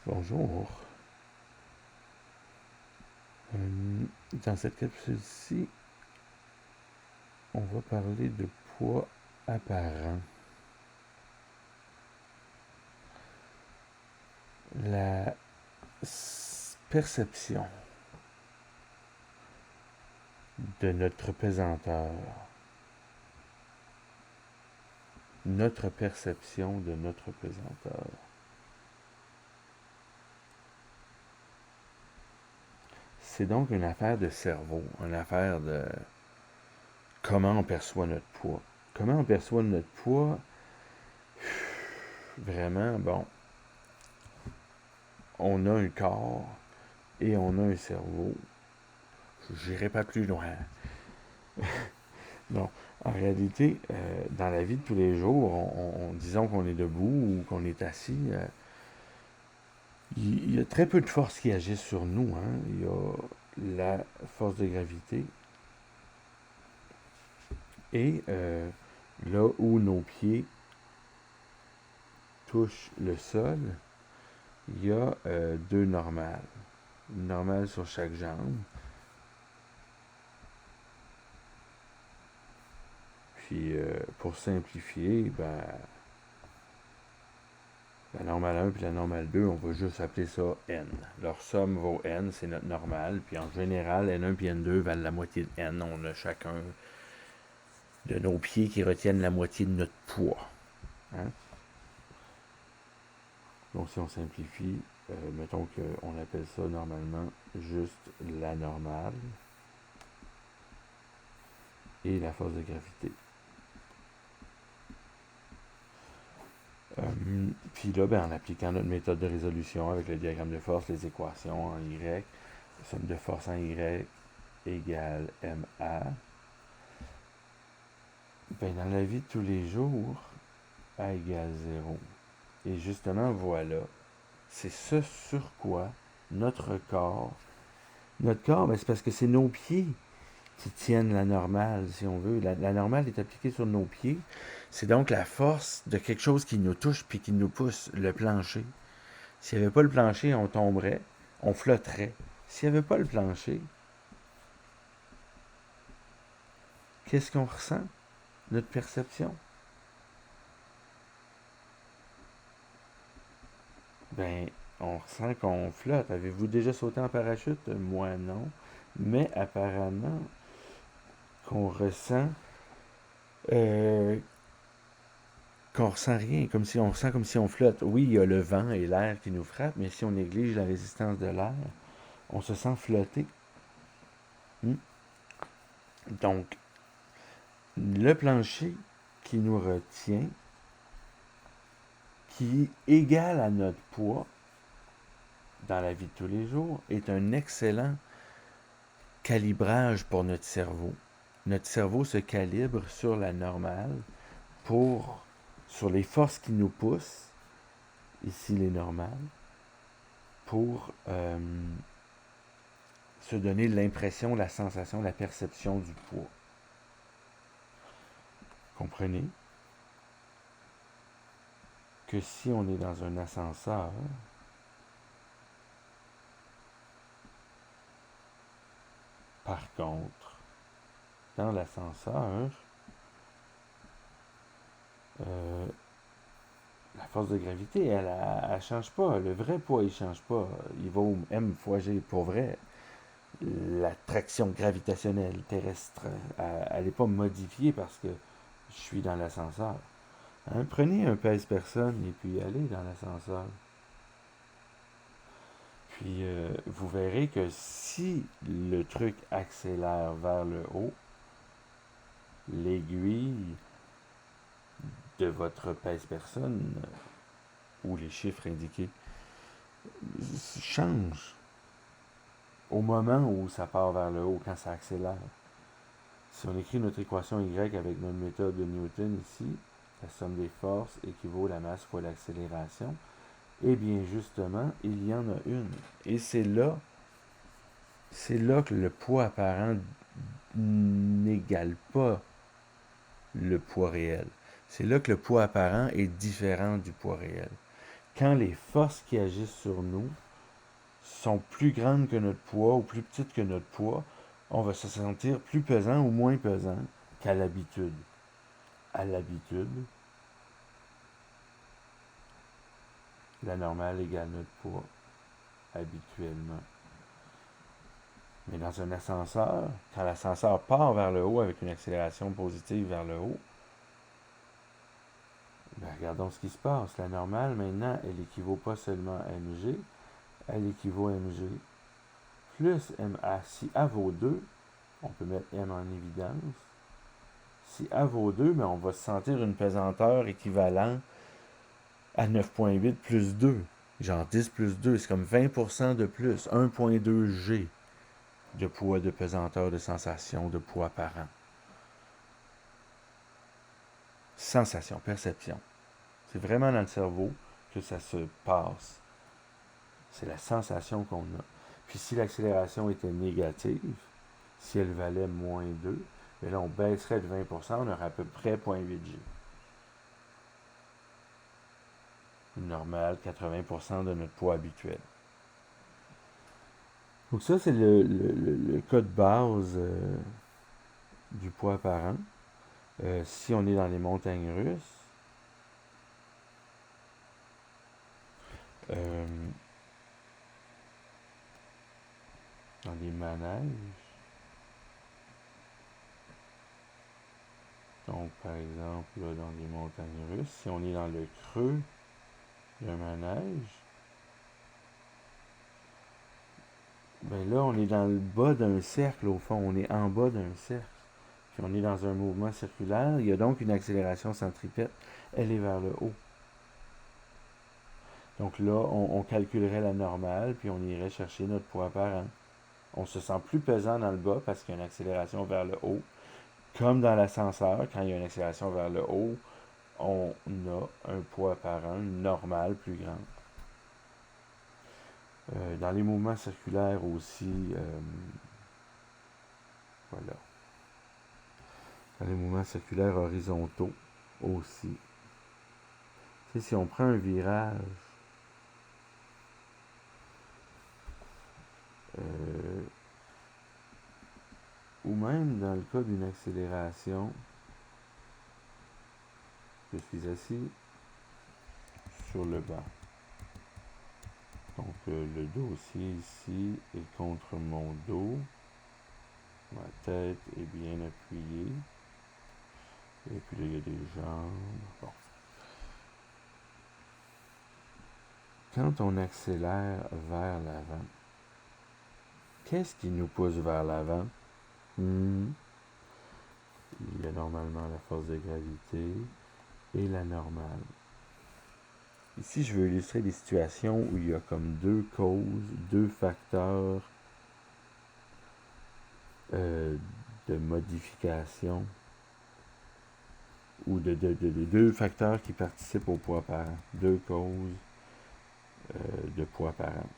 Bonjour. Dans cette capsule-ci, on va parler de poids apparent. La perception de notre pesanteur. Notre perception de notre pesanteur. C'est donc une affaire de cerveau, une affaire de comment on perçoit notre poids. Comment on perçoit notre poids, vraiment, bon, on a un corps et on a un cerveau. J'irai pas plus loin. Non, en réalité, dans la vie de tous les jours, disons qu'on est debout ou qu'on est assis, il y a très peu de forces qui agissent sur nous. Hein. Il y a la force de gravité et là où nos pieds touchent le sol, il y a deux normales. Une normale sur chaque jambe. Puis pour simplifier, la normale 1 puis la normale 2, on va juste appeler ça N. Leur somme vaut N, c'est notre normale. Puis en général, N1 puis N2 valent la moitié de N. On a chacun de nos pieds qui retiennent la moitié de notre poids. Hein? Donc si on simplifie, mettons qu'on appelle ça normalement juste la normale et la force de gravité. Puis là, en appliquant notre méthode de résolution avec le diagramme de force, les équations en Y, somme de force en Y égale MA, dans la vie de tous les jours, A égale 0. Et justement, voilà, c'est ce sur quoi notre corps, c'est parce que c'est nos pieds qui tiennent la normale, si on veut. La normale est appliquée sur nos pieds. C'est donc la force de quelque chose qui nous touche puis qui nous pousse, le plancher. S'il n'y avait pas le plancher, on tomberait, on flotterait. S'il n'y avait pas le plancher, qu'est-ce qu'on ressent? Notre perception. On ressent qu'on flotte. Avez-vous déjà sauté en parachute? Moi, non. Mais apparemment, qu'on ressent euh, qu'on ressent rien, on ressent comme si on flotte. Oui, il y a le vent et l'air qui nous frappent, mais si on néglige la résistance de l'air, on se sent flotter. Hmm? Donc, le plancher qui nous retient, qui est égal à notre poids dans la vie de tous les jours, est un excellent calibrage pour notre cerveau. Notre cerveau se calibre sur la normale sur les forces qui nous poussent, ici les normales, pour se donner l'impression, la sensation, la perception du poids. Comprenez que si on est dans un ascenseur, par contre, dans l'ascenseur, la force de gravité, elle change pas. Le vrai poids, il change pas. Il vaut M fois G pour vrai. La traction gravitationnelle terrestre, elle n'est pas modifiée parce que je suis dans l'ascenseur. Hein? Prenez un pèse-personne et puis allez dans l'ascenseur. Puis vous verrez que si le truc accélère vers le haut, l'aiguille de votre pèse-personne ou les chiffres indiqués changent au moment où ça part vers le haut, quand ça accélère. Si on écrit notre équation Y avec notre méthode de Newton ici, la somme des forces équivaut à la masse fois l'accélération, eh bien justement, il y en a une. Et c'est là que le poids apparent n'égale pas le poids réel. C'est là que le poids apparent est différent du poids réel. quand les forces qui agissent sur nous sont plus grandes que notre poids ou plus petites que notre poids, on va se sentir plus pesant ou moins pesant qu'à l'habitude. À l'habitude, la normale égale notre poids, habituellement. Mais dans un ascenseur, quand l'ascenseur part vers le haut avec une accélération positive vers le haut, ben regardons ce qui se passe. La normale, maintenant, elle équivaut pas seulement à mg, elle équivaut à mg plus ma. Si A vaut 2, on peut mettre m en évidence. Si A vaut 2, mais on va se sentir une pesanteur équivalente à 9,8 plus 2. Genre 10 plus 2, c'est comme 20% de plus. 1,2 G de poids, de pesanteur, de sensation, de poids par an. Sensation, perception. C'est vraiment dans le cerveau que ça se passe. C'est la sensation qu'on a. Puis si l'accélération était négative, si elle valait moins 2, bien là on baisserait de 20%, on aurait à peu près 0,8 G. Normal, 80% de notre poids habituel. Donc ça, c'est le cas de base du poids par an. Si on est dans les montagnes russes, dans les manèges, donc par exemple là, dans les montagnes russes, si on est dans le creux d'un manège, ben là on est dans le bas d'un cercle au fond, on est en bas d'un cercle. Puis on est dans un mouvement circulaire, il y a donc une accélération centripète, elle est vers le haut. Donc là, on calculerait la normale, puis on irait chercher notre poids par an. On se sent plus pesant dans le bas parce qu'il y a une accélération vers le haut. Comme dans l'ascenseur, quand il y a une accélération vers le haut, on a un poids par an, une normale plus grande. Dans les mouvements circulaires aussi, voilà. Dans les mouvements circulaires horizontaux aussi. Tu sais, si on prend un virage, ou même dans le cas d'une accélération, je suis assis sur le banc. Donc le dossier ici est contre mon dos. Ma tête est bien appuyée. Et puis là, il y a des jambes. Bon. Quand on accélère vers l'avant, qu'est-ce qui nous pousse vers l'avant? Il y a normalement la force de gravité et la normale. Ici, je veux illustrer des situations où il y a comme deux causes, deux facteurs de modification ou de deux facteurs qui participent au poids par an. Deux causes de poids par an.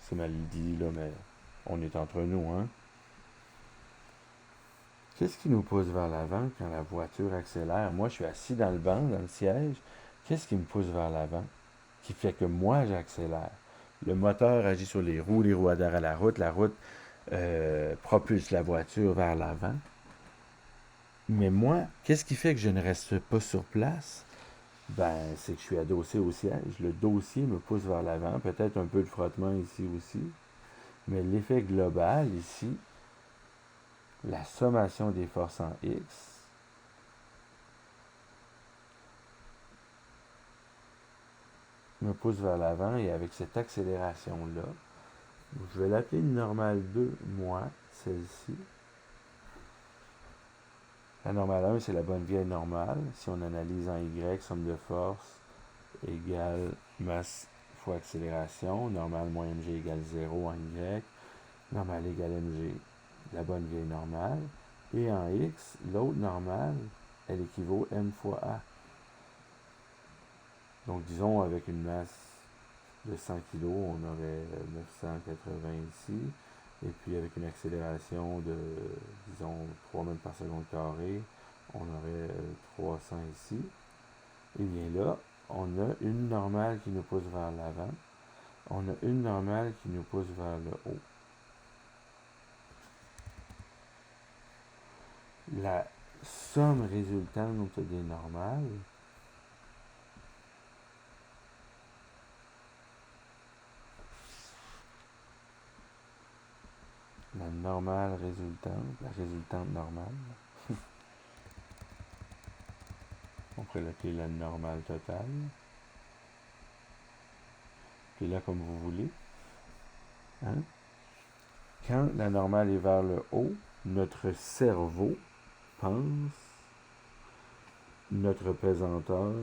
C'est mal dit, là, mais on est entre nous, hein? Qu'est-ce qui nous pousse vers l'avant quand la voiture accélère? Moi, je suis assis dans le banc, dans le siège. Qu'est-ce qui me pousse vers l'avant? Qui fait que moi, j'accélère. Le moteur agit sur les roues adhèrent à la route propulse la voiture vers l'avant. Mais moi, qu'est-ce qui fait que je ne reste pas sur place? Ben, c'est que je suis adossé au siège. Le dossier me pousse vers l'avant, peut-être un peu de frottement ici aussi. Mais l'effet global ici, la sommation des forces en X, me pousse vers l'avant et avec cette accélération-là, je vais l'appeler une normale 2, moi, celle-ci. La normale 1, c'est la bonne vieille normale. Si on analyse en Y, somme de force égale masse fois accélération. Normale moins mg égale 0 en Y. Normale égale mg, la bonne vieille normale. Et en X, l'autre normale, elle équivaut m fois A. Donc disons avec une masse de 100 kg, on aurait 980 ici. Et puis avec une accélération de, disons, 3 mètres par seconde carré, on aurait 300 ici. Et bien là, on a une normale qui nous pousse vers l'avant. On a une normale qui nous pousse vers le haut. La somme résultante des normales la normale résultante, la résultante normale, on pourrait l'appeler la normale totale, puis là comme vous voulez. Hein? Quand la normale est vers le haut, notre cerveau pense notre pesanteur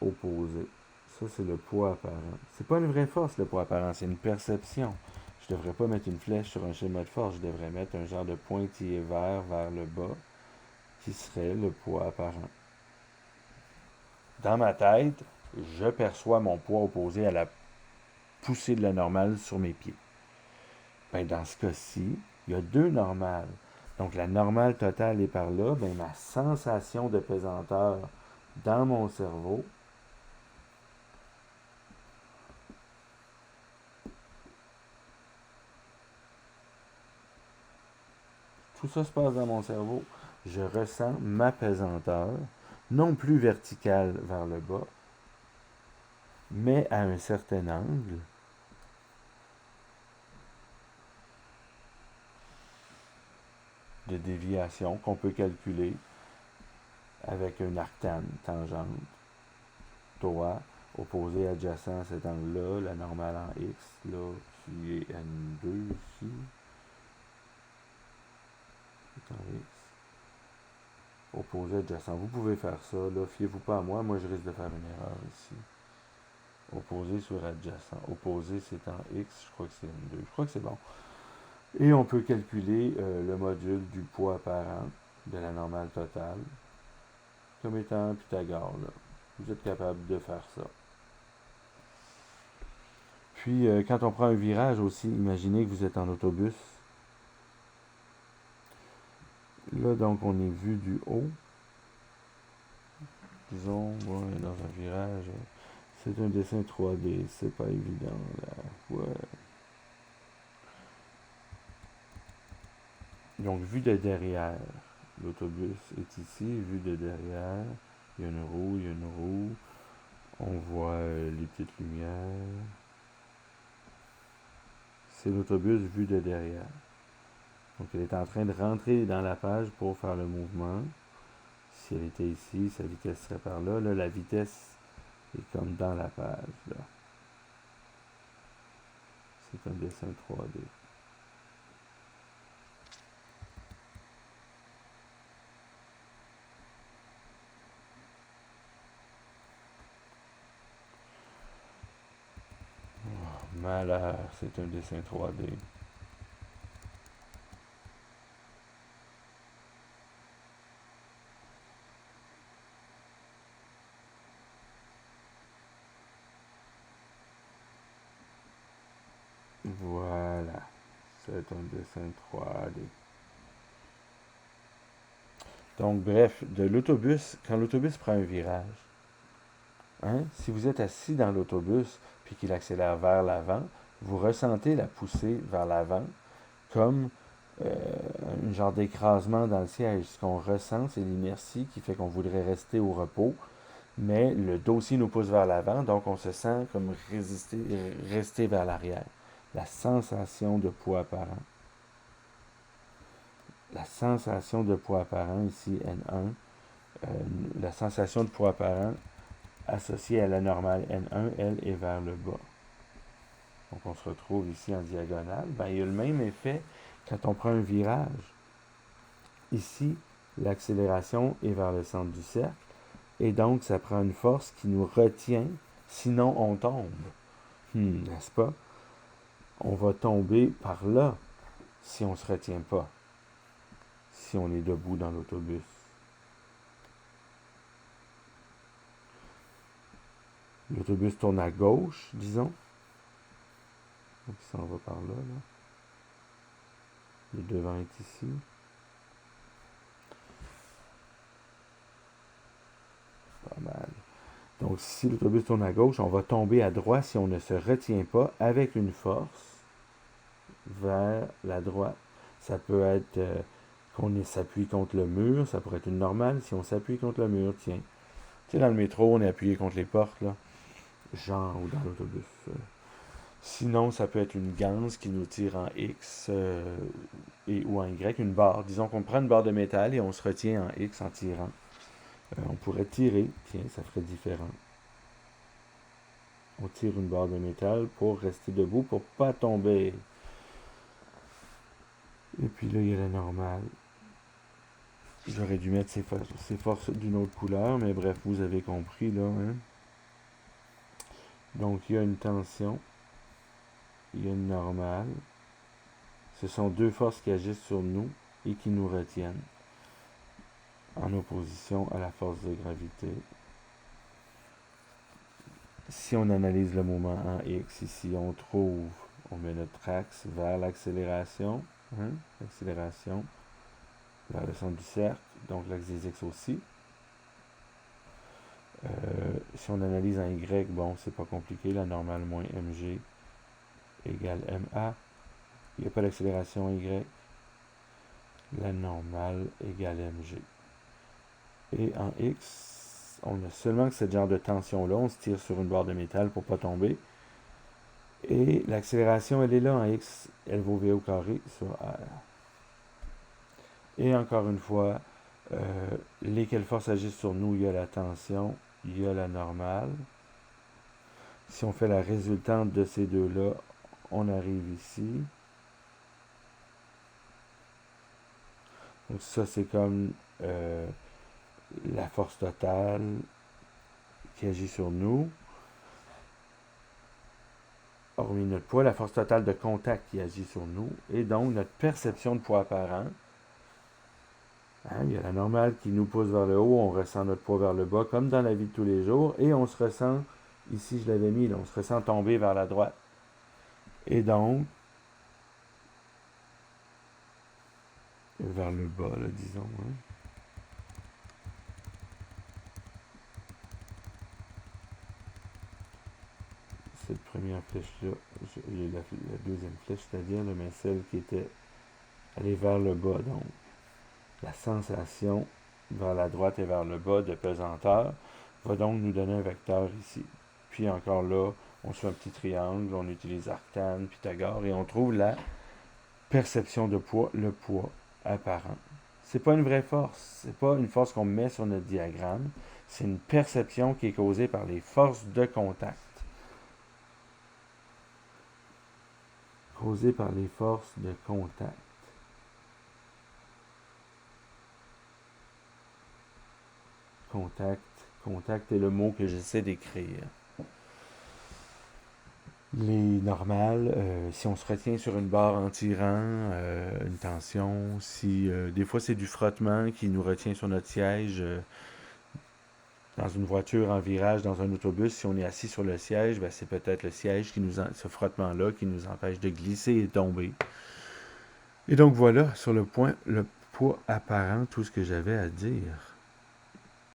opposé. Ça, c'est le poids apparent. C'est pas une vraie force, le poids apparent, c'est une perception. Je devrais pas mettre une flèche sur un schéma de force, je devrais mettre un genre de pointillé vert vers le bas, qui serait le poids apparent. Dans ma tête, je perçois mon poids opposé à la poussée de la normale sur mes pieds. Ben, dans ce cas-ci, il y a deux normales. Donc la normale totale est par là, ben, ma sensation de pesanteur dans mon cerveau tout ça se passe dans mon cerveau. Je ressens ma pesanteur, non plus verticale vers le bas, mais à un certain angle. De déviation qu'on peut calculer avec un arctane, tangente, toi, opposé adjacent à cet angle-là, la normale en X, là, qui est N2 ici, c'est en X, opposé adjacent. Vous pouvez faire ça, là, fiez-vous pas à moi, moi je risque de faire une erreur ici. Opposé sur adjacent. Opposé c'est en X, je crois que c'est N2, je crois que c'est bon. Et on peut calculer le module du poids apparent de la normale totale comme étant Pythagore, là. Vous êtes capable de faire ça. Puis, quand on prend un virage aussi, imaginez que vous êtes en autobus. Là, donc, on est vu du haut. Disons, ouais, dans un virage, c'est un dessin 3D, c'est pas évident, là. Ouais. Donc, vu de derrière, l'autobus est ici, vu de derrière, il y a une roue, il y a une roue. On voit les petites lumières. C'est l'autobus vu de derrière. Donc elle est en train de rentrer dans la page pour faire le mouvement. Si elle était ici, sa vitesse serait par là. Là, la vitesse est comme dans la page. Là. C'est un dessin 3D. Oh, malheur, c'est un dessin 3D. Voilà, c'est un dessin 3D. Donc, bref, de l'autobus, quand l'autobus prend un virage, hein, si vous êtes assis dans l'autobus puis qu'il accélère vers l'avant, vous ressentez la poussée vers l'avant comme un genre d'écrasement dans le siège. Ce qu'on ressent, c'est l'inertie qui fait qu'on voudrait rester au repos, mais le dossier nous pousse vers l'avant, donc on se sent comme rester vers l'arrière. La sensation de poids apparent. La sensation de poids apparent, ici N1, la sensation de poids apparent associée à la normale N1, elle est vers le bas. Donc on se retrouve ici en diagonale. Ben, il y a le même effet quand on prend un virage. Ici, l'accélération est vers le centre du cercle. Et donc, ça prend une force qui nous retient, sinon on tombe. N'est-ce pas? On va tomber par là si on ne se retient pas, si on est debout dans l'autobus. L'autobus tourne à gauche, disons. Donc, il s'en va par là, là. Le devant est ici. Pas mal. Donc, si l'autobus tourne à gauche, on va tomber à droite si on ne se retient pas avec une force vers la droite. Ça peut être qu'on s'appuie contre le mur, ça pourrait être une normale si on s'appuie contre le mur, tiens. Tu sais, dans le métro, on est appuyé contre les portes, là, genre, ou dans l'autobus. Sinon, ça peut être une ganse qui nous tire en X ou en Y, une barre. Disons qu'on prend une barre de métal et on se retient en X en tirant. On pourrait tirer, tiens, ça ferait différent. On tire une barre de métal pour rester debout, pour pas tomber. Et puis là, il y a la normale. J'aurais dû mettre ces forces d'une autre couleur, mais bref, vous avez compris là. Hein? Donc, il y a une tension, il y a une normale. Ce sont deux forces qui agissent sur nous et qui nous retiennent en opposition à la force de gravité. Si on analyse le moment en X, ici on met notre axe vers l'accélération, hein? L'accélération vers le centre du cercle, donc l'axe des X aussi. Si on analyse en Y, bon, c'est pas compliqué, la normale moins mg égale ma. Il n'y a pas d'accélération Y. La normale égale mg. Et en X, on a seulement que ce genre de tension-là. On se tire sur une barre de métal pour ne pas tomber. Et l'accélération, elle est là en X. Elle vaut v au carré sur r. Et encore une fois, lesquelles forces agissent sur nous? Il y a la tension, il y a la normale. Si on fait la résultante de ces deux-là, on arrive ici. Donc ça, c'est comme la force totale qui agit sur nous. Hormis notre poids, la force totale de contact qui agit sur nous. Et donc, notre perception de poids apparent. Hein, il y a la normale qui nous pousse vers le haut, on ressent notre poids vers le bas, comme dans la vie de tous les jours. Et on se ressent, ici je l'avais mis, là, on se ressent tomber vers la droite. Et donc, vers le bas, là, disons. Hein. Cette première flèche-là, j'ai la deuxième flèche, c'est-à-dire, mais celle qui était allée vers le bas. Donc, la sensation vers la droite et vers le bas de pesanteur va donc nous donner un vecteur ici. Puis encore là, on se fait un petit triangle, on utilise Arctane, Pythagore, et on trouve la perception de poids, le poids apparent. C'est pas une vraie force, c'est pas une force qu'on met sur notre diagramme, c'est une perception qui est causée par les forces de contact. Causée par les forces de contact. Contact est le mot que j'essaie d'écrire. Les normales, si on se retient sur une barre en tirant, une tension, si des fois c'est du frottement qui nous retient sur notre siège, dans une voiture en virage, dans un autobus, si on est assis sur le siège, ben, c'est peut-être le siège ce frottement-là qui nous empêche de glisser et de tomber. Et donc voilà, sur le poids apparent, tout ce que j'avais à dire.